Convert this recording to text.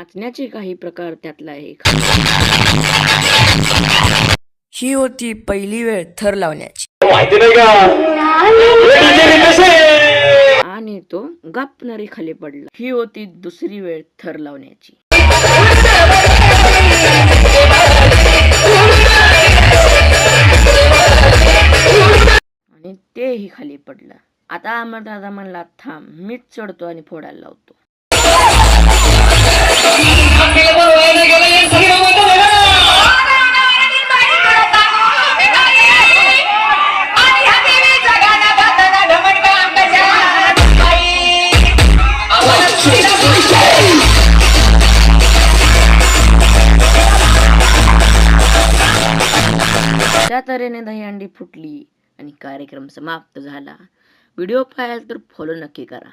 नाचण्याचे काही प्रकार त्यातला एक. ही होती पहिली वेळ थर लावण्याची. माहिती नाही का आणि तो गपनरी खाली पडला. ही होती दुसरी वेळ थर लावण्याची. आणि तेही खाली पडलं. आता अमरदादा म्हणला थांब मीच चढतो आणि फोडायला लावतो. त्या तऱ्हेने दहीहंडी फुटली आणि कार्यक्रम समाप्त झाला. व्हिडिओ पाहाल तर फॉलो नक्की करा.